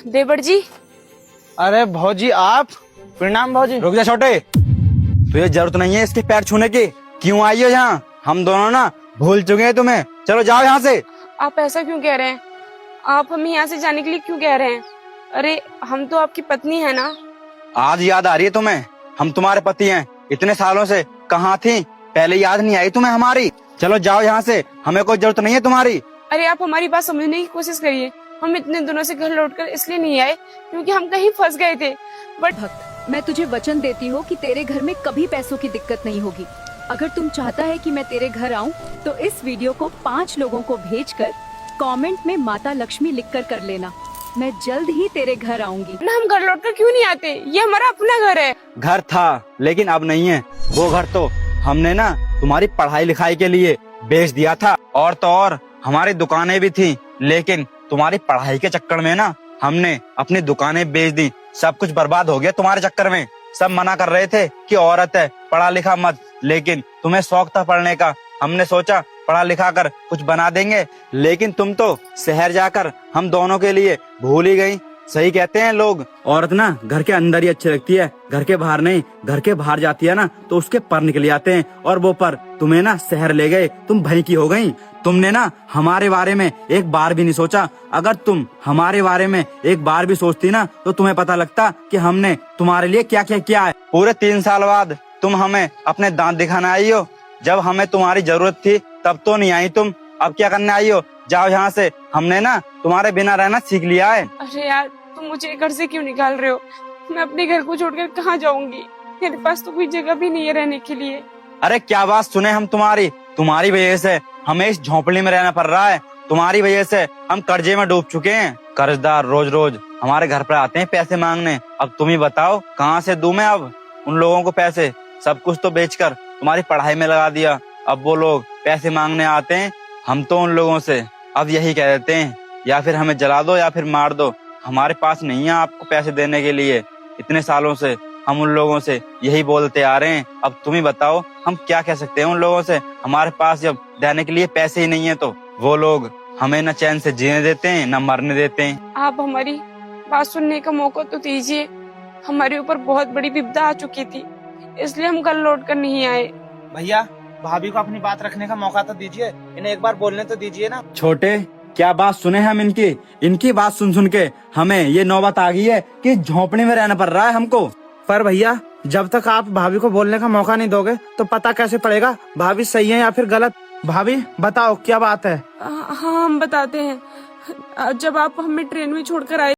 देवर जी। अरे भौजी आप। प्रणाम भौजी। रुक जा छोटे, तुझे जरूरत नहीं है इसके पैर छूने की। क्यों आई हो यहाँ? हम दोनों ना भूल चुके हैं तुम्हें। चलो जाओ यहाँ से। आप ऐसा क्यों कह रहे हैं? आप हमें यहाँ से जाने के लिए क्यों कह रहे हैं? अरे हम तो आपकी पत्नी है ना। आज याद आ रही है तुम्हें? हम तुम्हारे पति हैं। इतने सालों से कहाँ थी? पहले याद नहीं आई तुम्हें हमारी? चलो जाओ यहाँ से, हमें कोई जरूरत नहीं है तुम्हारी। अरे आप हमारी बात समझने की कोशिश करिए। हम इतने दिनों से घर लौटकर इसलिए नहीं आए क्योंकि हम कहीं फंस गए थे। बट भक्त, मैं तुझे वचन देती हूँ कि तेरे घर में कभी पैसों की दिक्कत नहीं होगी। अगर तुम चाहता है कि मैं तेरे घर आऊँ तो इस वीडियो को 5 लोगों को भेजकर कमेंट में माता लक्ष्मी लिखकर कर लेना। मैं जल्द ही तेरे घर आऊंगी। ना हम घर लौटकर क्यों नहीं आते? ये हमारा अपना घर है। घर था लेकिन अब नहीं है। वो घर तो हमने ना तुम्हारी पढ़ाई लिखाई के लिए बेच दिया था। और तो और हमारी दुकानें भी थी, लेकिन तुम्हारी पढ़ाई के चक्कर में ना हमने अपनी दुकानें बेच दी। सब कुछ बर्बाद हो गया तुम्हारे चक्कर में। सब मना कर रहे थे कि औरत है, पढ़ा लिखा मत, लेकिन तुम्हें शौक था पढ़ने का। हमने सोचा पढ़ा लिखा कर कुछ बना देंगे, लेकिन तुम तो शहर जाकर हम दोनों के लिए भूल ही गई। सही कहते हैं लोग, औरत ना घर के अंदर ही अच्छी लगती है, घर के बाहर नहीं। घर के बाहर जाती है ना तो उसके पर निकल आते हैं, और वो पर तुम्हें ना शहर ले गए, तुम भई की हो गई। तुमने ना हमारे बारे में एक बार भी नहीं सोचा। अगर तुम हमारे बारे में एक बार भी सोचती ना तो तुम्हें पता लगता कि हमने तुम्हारे लिए क्या क्या किया है। पूरे 3 साल बाद तुम हमें अपने दांत दिखाने आई हो। जब हमें तुम्हारी जरूरत थी तब तो नहीं आई तुम। अब क्या करने आई हो? जाओ यहाँ से। हमने ना तुम्हारे बिना रहना सीख लिया है। अरे यार तुम मुझे घर से क्यों निकाल रहे हो? मैं अपने घर को छोड़कर कहाँ जाऊंगी? मेरे पास तो कोई जगह भी नहीं है रहने के लिए। अरे क्या बात सुने हम तुम्हारी वजह से हमें इस झोंपड़ी में रहना पड़ रहा है। तुम्हारी वजह से हम कर्जे में डूब चुके हैं। कर्जदार रोज रोज हमारे घर पर आते हैं पैसे मांगने। अब तुम ही बताओ कहाँ से दूं मैं अब उन लोगों को पैसे? सब कुछ तो बेचकर तुम्हारी पढ़ाई में लगा दिया। अब वो लोग पैसे मांगने आते हैं, हम तो उन लोगों से अब यही कह देते हैं या फिर हमें जला दो या फिर मार दो। हमारे पास नहीं है आपको पैसे देने के लिए। इतने सालों से हम उन लोगों से यही बोलते आ रहे हैं। अब तुम ही बताओ हम क्या कह सकते हैं उन लोगों से? हमारे पास जब देने के लिए पैसे ही नहीं है तो वो लोग हमें न चैन से जीने देते हैं न मरने देते हैं। आप हमारी बात सुनने का मौका तो दीजिए। हमारे ऊपर बहुत बड़ी विपदा आ चुकी थी, इसलिए हम घर लौट कर नहीं आए। भैया भाभी को अपनी बात रखने का मौका तो दीजिए, इन्हें एक बार बोलने तो दीजिए ना। छोटे क्या बात सुने हम इनकी बात सुन सुन के हमें ये नौबत आ गई है कि झोंपड़ी में रहना पड़ रहा है हमको। पर भैया जब तक आप भाभी को बोलने का मौका नहीं दोगे तो पता कैसे पड़ेगा भाभी सही है या फिर गलत? भाभी बताओ क्या बात है? हाँ हम बताते हैं। जब आप हमें ट्रेन में छोड़कर आए